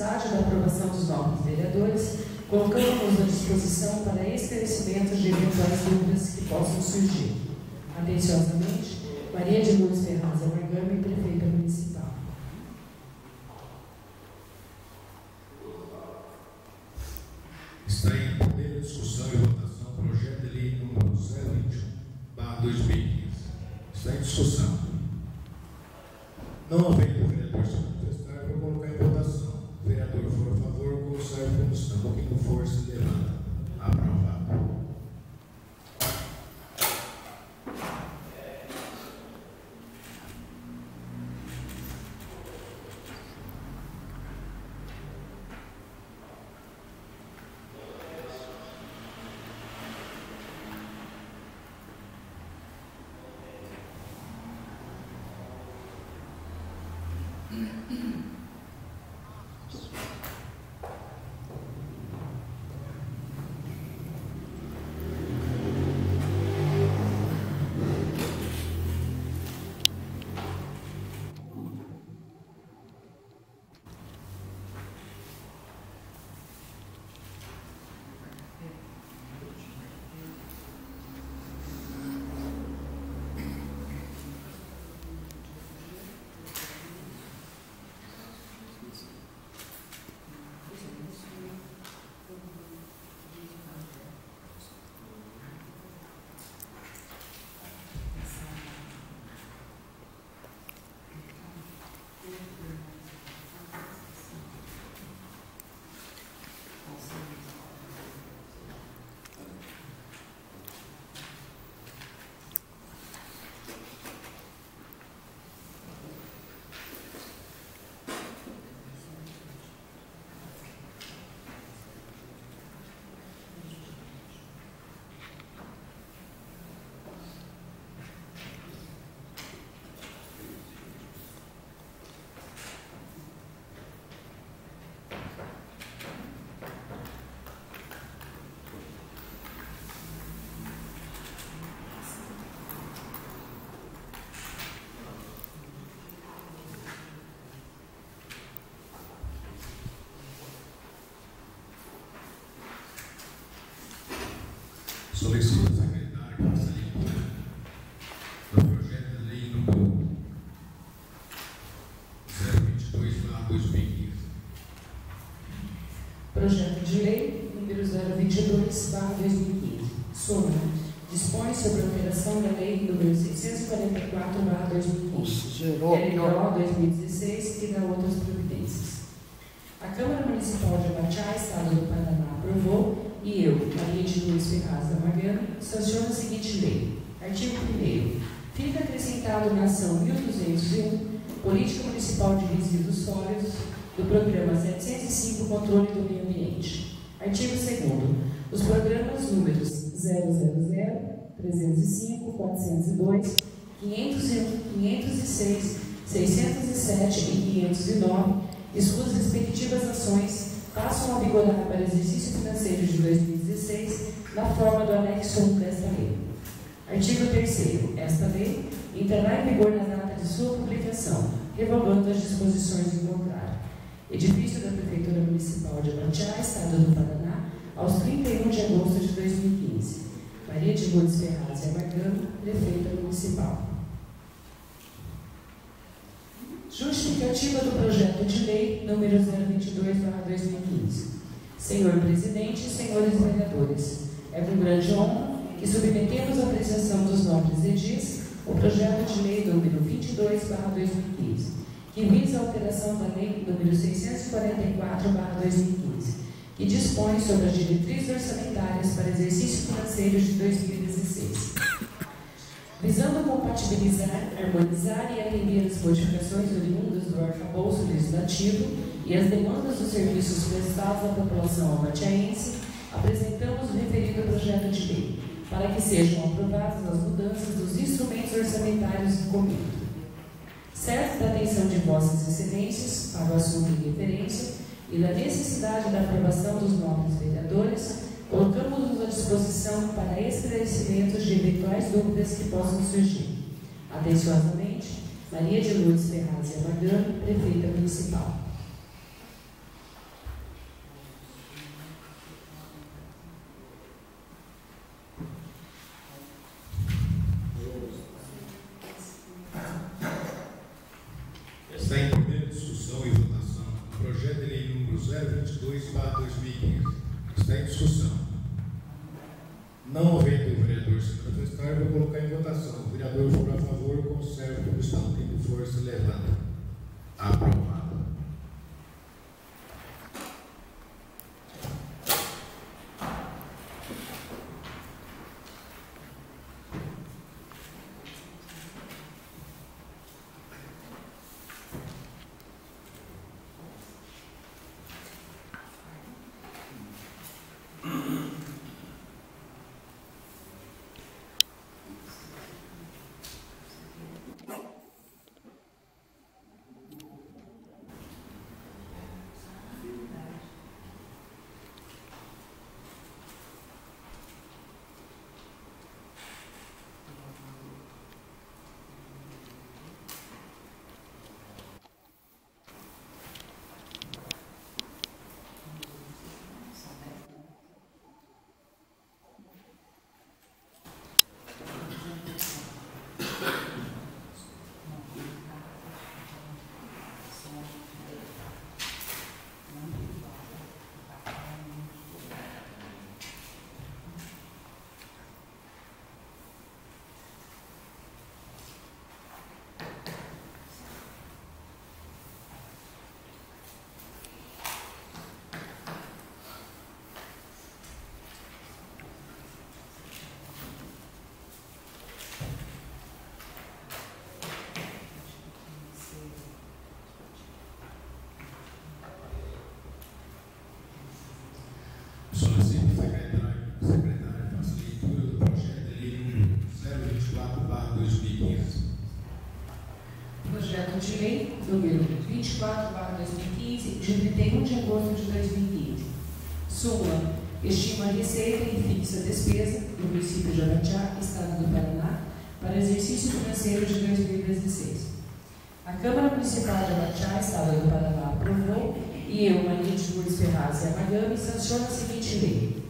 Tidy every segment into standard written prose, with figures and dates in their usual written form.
necessidade da aprovação dos novos vereadores, colocamos à disposição para esclarecimentos de eventuais dúvidas que possam surgir. Atenciosamente, Maria de Lourdes Ferraz Amargami, prefeita municipal. Está em primeira discussão e votação o projeto de lei número 021/2015. Está em discussão. Não havendo o vereador se manifestar, vou colocar em votação. O vereador for a favor, conserve como estão. Quem não for, se levanta. Aprovado. Solicito ao secretário que faça a leitura do projeto de lei número 022/2015. Projeto de lei número 022/2015. Súmula. Dispõe sobre a alteração da lei número 644/2015, LDO 2016, e da outras providências. A Câmara Municipal de Abaxá, Estado do Paraná, aprovou e eu, Maria de Lourdes Ferraz Amargami, sanciono a seguinte lei. Artigo 1º. Fica acrescentado na ação 1201, Política Municipal de Resíduos Sólidos, do Programa 705, Controle do Meio Ambiente. Artigo 2º. Os programas números 000, 305, 402, 501, 506, 607 e 509 e suas respectivas ações passam a vigorar para exercício financeiro de 2016 na forma do anexo 1 desta lei. Artigo 3º. Esta lei entrará em vigor na data de sua publicação, revogando as disposições em contrário. Edifício da Prefeitura Municipal de Abaxá, Estado do Paraná, aos 31 de agosto de 2015. Maria de Lourdes Ferraz Amargami, Prefeita Municipal. Justificativa do projeto de lei número 022/2015. Senhor Presidente e senhores vereadores, é com grande honra que submetemos à apreciação dos nobres edis o projeto de lei número 22/2015, que visa a alteração da lei número 644/2015, que dispõe sobre as diretrizes orçamentárias para exercício financeiro de 2016. Visando compatibilizar, harmonizar e atender as modificações oriundas do arcabouço legislativo e as demandas dos serviços prestados à população abaxaense, apresentamos o referido projeto de lei, para que sejam aprovadas as mudanças dos instrumentos orçamentários em comum. Certo da atenção de vossas excelências para o assunto em referência e da necessidade da aprovação dos nobres vereadores, colocamos-nos à disposição para esclarecimentos de eventuais dúvidas que possam surgir. Atenciosamente, Maria de Lourdes Ferraz Amargami, Prefeita Municipal. 022/2015. Está em discussão. Não havendo o vereador se manifestar, vou colocar em votação. O vereador for a favor, conserve como está. Tendo força, levanta. Aprovado. Solicito o secretário faça leitura do projeto de lei 024/2015. Projeto de lei número 24/2015, de 31 de agosto de 2015. Súmula: estima a receita e fixa a despesa do município de Araxá, Estado do Paraná, para exercício financeiro de 2016. A Câmara Municipal de Araxá, Estado do Paraná, aprovou e eu, Maria de Lourdes Ferraz Yamagami, sanciono a seguinte lei.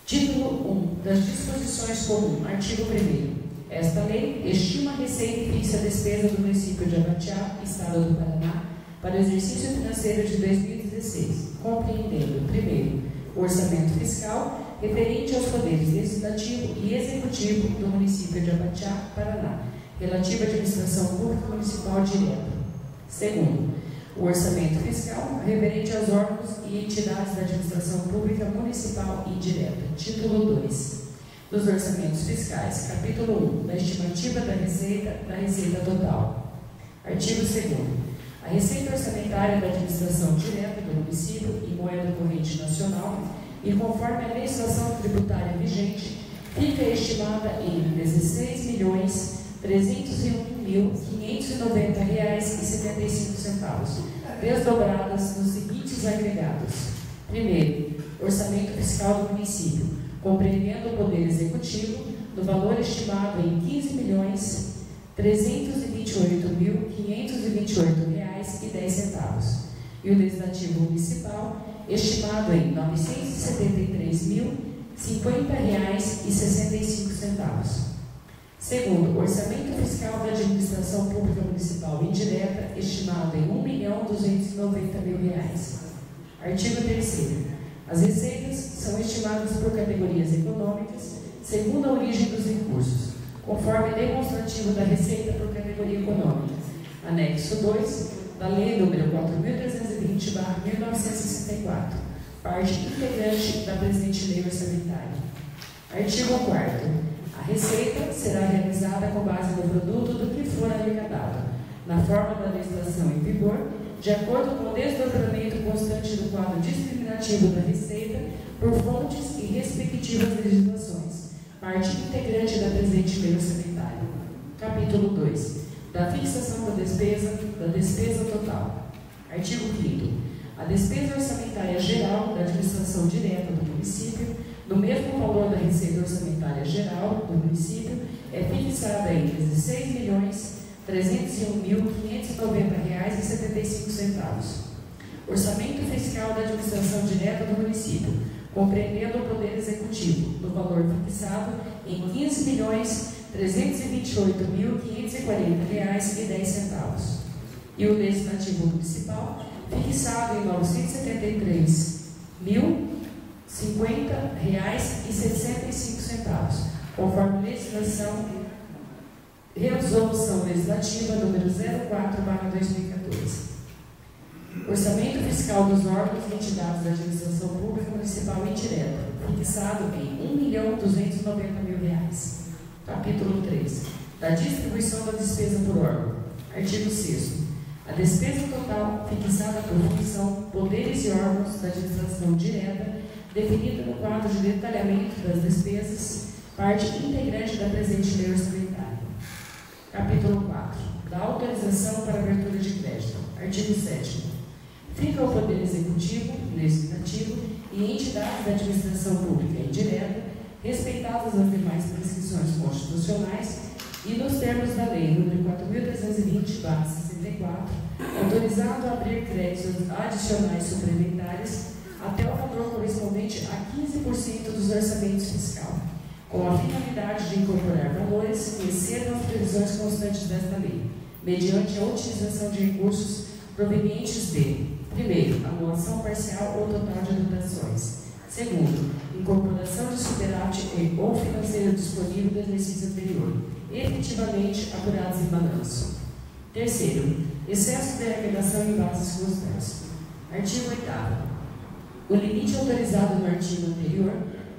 Título 1 das disposições comum, artigo 1º. Esta lei estima a receita e fixa a despesa do município de Araxá, Estado do Paraná, para o exercício financeiro de 2016, compreendendo, primeiro, o orçamento fiscal referente aos poderes legislativo e executivo do município de Araxá, Paraná, relativo à administração pública municipal direta. Segundo, o orçamento fiscal referente aos órgãos e entidades da administração pública municipal indireta. Título 2 dos orçamentos fiscais. Capítulo 1 da estimativa da receita total. Artigo 2º. A receita orçamentária da administração direta do município em moeda corrente nacional e conforme a legislação tributária vigente, fica estimada em R$ 16.301.590,75, desdobradas nos seguintes agregados. Primeiro, orçamento fiscal do município, compreendendo o poder executivo, no valor estimado em R$ 15.328.528,10, e o legislativo municipal, estimado em R$ 973.050,65. Segundo, orçamento fiscal da administração pública municipal indireta, estimado em R$ 1.290.000. Artigo 3º. As receitas são estimadas por categorias econômicas, segundo a origem dos recursos, conforme demonstrativo da receita por categoria econômica. Anexo 2 da Lei nº 4.320/1964, parte integrante da presente lei orçamentária. Artigo 4º. A receita será realizada com base no produto do que for arrecadado, na forma da legislação em vigor, de acordo com o desdobramento constante do quadro discriminativo da receita por fontes e respectivas legislações, parte integrante da presente lei orçamentária. Capítulo 2 da fixação da despesa total. Artigo 5º. A despesa orçamentária geral da administração direta do município, no mesmo valor da receita orçamentária geral do município, é fixada em R$ 16.301.590,75. Orçamento fiscal da administração direta do município, compreendendo o poder executivo, no valor fixado em R$ 15.328.540,10. e o legislativo municipal, fixado em R$ 973.050,65, conforme resolução legislativa número 04/2014. Orçamento fiscal dos órgãos e entidades da administração pública municipal indireta, fixado em R$ 1.290.000. Capítulo 3. Da distribuição da despesa por órgão. Artigo 6º. A despesa total, fixada por função, poderes e órgãos da administração direta, definida no quadro de detalhamento das despesas, parte integrante da presente lei orçamentária. Capítulo 4. Da autorização para abertura de crédito. Artigo 7º. Fica ao Poder Executivo, Legislativo e entidades da administração pública indireta, respeitadas as demais prescrições constitucionais e nos termos da Lei nº 4.320/64, autorizado a abrir créditos adicionais suplementares até o valor correspondente a 15% dos orçamentos fiscais, com a finalidade de incorporar valores que excedam as previsões constantes desta lei, mediante a utilização de recursos provenientes de: primeiro, anulação parcial ou total de dotações; segundo, incorporação de superávit ou financeiro disponível do exercício anterior, efetivamente apurados em balanço; terceiro, excesso de arrecadação em bases constantes. Artigo 8º. O limite autorizado no artigo anterior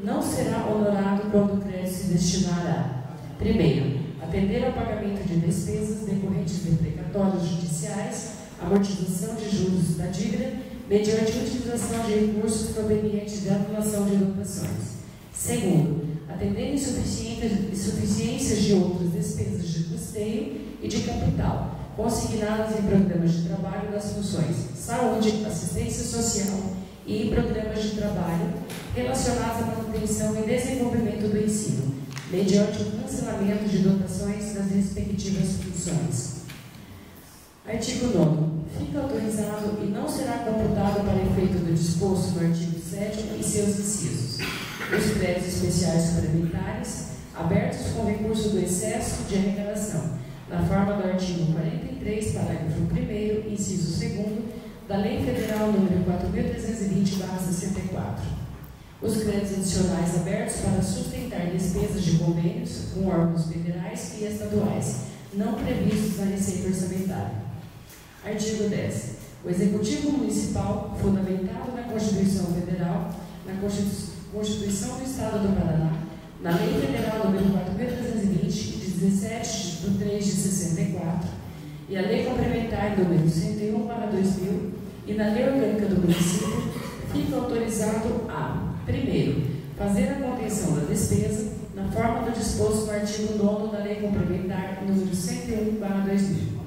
não será honorado quando o crédito se destinar a: primeiro, atender ao pagamento de despesas decorrentes de precatórios judiciais, amortização de juros da dívida, mediante utilização de recursos provenientes de anulação de dotações; segundo, atender insuficiências de outras despesas de custeio e de capital, consignadas em programas de trabalho das funções saúde, assistência social e em programas de trabalho relacionados à manutenção e desenvolvimento do ensino, mediante o cancelamento de dotações das respectivas funções. Artigo 9º. Fica autorizado e não será computado para efeito do disposto no artigo 7º e seus incisos os créditos especiais suplementares abertos com recurso do excesso de arrecadação, na forma do artigo 43, parágrafo 1º, inciso 2º, da Lei Federal nº 4.320/64. Os créditos adicionais abertos para sustentar despesas de convênios com órgãos federais e estaduais, não previstos na Receita Orçamentária. Artigo 10. O Executivo Municipal, fundamentado na Constituição Federal, na Constituição do Estado do Paraná, na Lei Federal nº 4.320, de 17/3/64, e a Lei Complementar nº 101/2000, e na Lei Orgânica do Município, fica autorizado a: primeiro, fazer a contenção da despesa, na forma do disposto no artigo 9º da Lei Complementar nº 101/2000,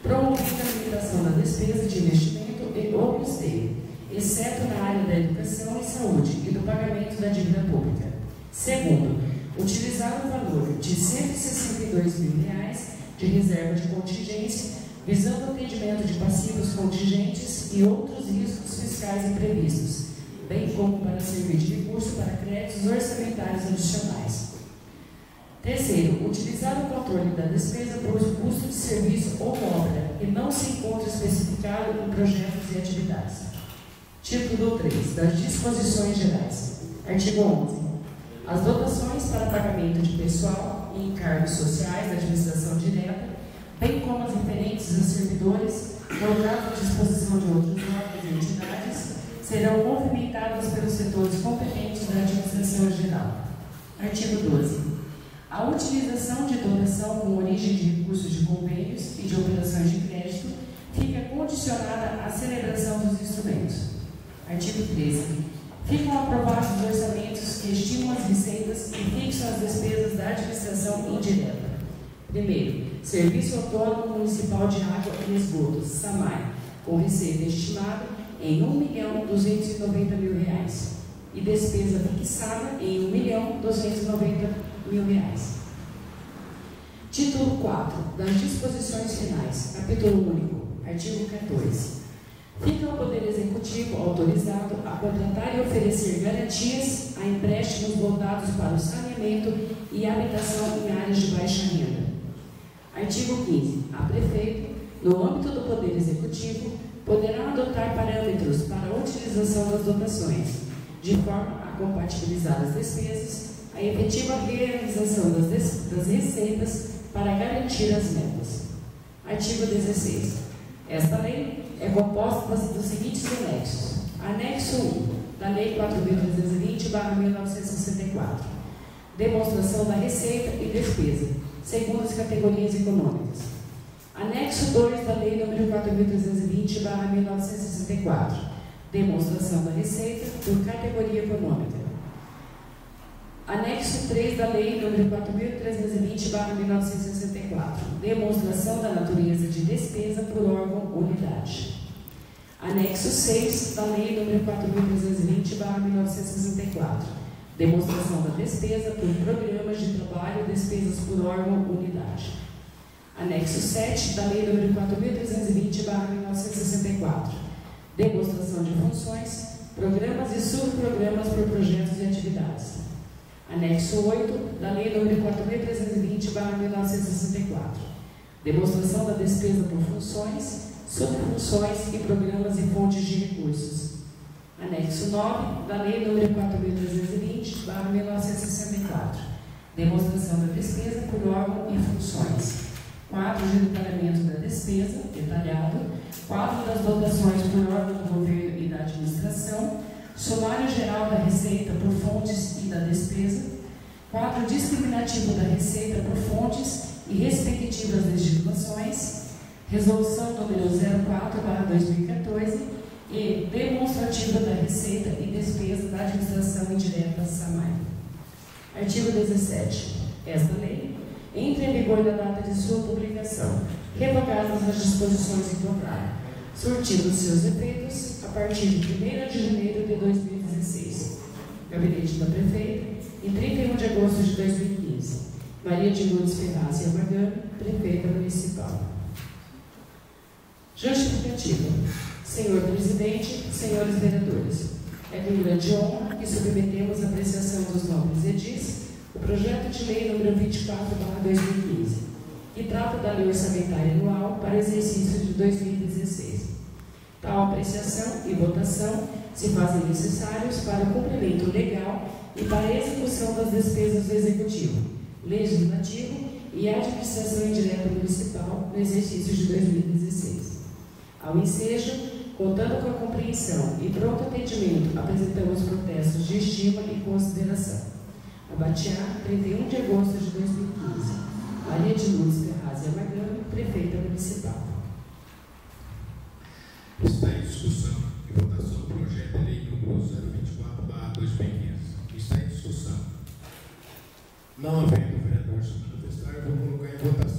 promovendo a limitação da despesa de investimento e ou custeio, exceto na área da educação e saúde e do pagamento da dívida pública. Segundo, utilizar o valor de R$ 162.000 de reserva de contingência, visando o atendimento de passivos contingentes e outros riscos fiscais imprevistos, bem como para servir de recurso para créditos orçamentários adicionais. Terceiro, utilizar o controle da despesa por custo de serviço ou obra que não se encontra especificado em projetos e atividades. Título 3. Das disposições gerais. Artigo 11. As dotações para pagamento de pessoal e encargos sociais da administração direta, bem como as referentes a servidores, colocadas à disposição de outros órgãos e entidades, serão movimentadas pelos setores competentes da administração geral. Artigo 12. A utilização de dotação com origem de recursos de convênios e de operações de crédito fica condicionada à celebração dos instrumentos. Artigo 13. Ficam aprovados os orçamentos que estimam as receitas e fixam as despesas da administração indireta. Primeiro, Serviço Autônomo Municipal de Água e Esgotos, SAMAI, com receita estimada em R$ 1.290.000 e despesa fixada em R$ 1.290.000. Título 4. Das disposições finais. Capítulo único. Artigo 14. Fica ao Poder Executivo autorizado a contratar e oferecer garantias a empréstimos voltados para o saneamento e habitação em áreas de baixa renda. Artigo 15. A prefeito, no âmbito do Poder Executivo, poderá adotar parâmetros para a utilização das dotações, de forma a compatibilizar as despesas, a efetiva realização das receitas para garantir as metas. Artigo 16. Esta lei é composta dos seguintes anexos. Anexo 1 da Lei 4.320/1964. Demonstração da receita e despesa, segundo as categorias econômicas. Anexo 2 da Lei nº 4.320/1964. Demonstração da receita por categoria econômica. Anexo 3 da Lei nº 4.320/1964. Demonstração da natureza de despesa por órgão ou unidade. Anexo 6 da Lei nº 4.320/1964. Demonstração da despesa por programas de trabalho e despesas por órgão ou unidade. Anexo 7 da Lei nº 4.320/1964. Demonstração de funções, programas e subprogramas por projetos e atividades. Anexo 8 da Lei nº 4.320/1964. Demonstração da despesa por funções, subfunções e programas e fontes de recursos. Anexo 9 da Lei nº 4.320/1964. Demonstração da despesa por órgão e funções. Quadro de detalhamento da despesa, detalhado. Quadro das dotações por órgão do governo e da administração. Sumário geral da receita por fontes e da despesa. Quadro discriminativo da receita por fontes e respectivas legislações. Resolução número 04/2014 e demonstrativa da receita e despesa da administração indireta SAMAI. Artigo 17. Esta lei entra em vigor na data de sua publicação, revogadas as disposições em contrário, surtindo seus efeitos a partir de 1º de janeiro de 2016. Gabinete da Prefeita, em 31 de agosto de 2015. Maria de Lourdes Ferraz e Amagami, Prefeita Municipal. Justificativa. Senhor Presidente, senhores vereadores, é com grande honra que submetemos à apreciação dos nobres edis o projeto de lei nº 24/2015, que trata da lei orçamentária anual para o exercício de 2016. Tal apreciação e votação se fazem necessários para o cumprimento legal e para a execução das despesas do Executivo, Legislativo e Administração Indireta Municipal no exercício de 2016. Ao ensejo, contando com a compreensão e pronto atendimento, apresentamos protestos de estima e consideração. Abatiá, 31 de agosto de 2015. Maria de Lourdes Ferraz e Amagami, Prefeita Municipal. Está em discussão e votação o projeto de lei número 024/2015. Está em discussão. Não havendo vereador se manifestar, eu vou colocar em votação.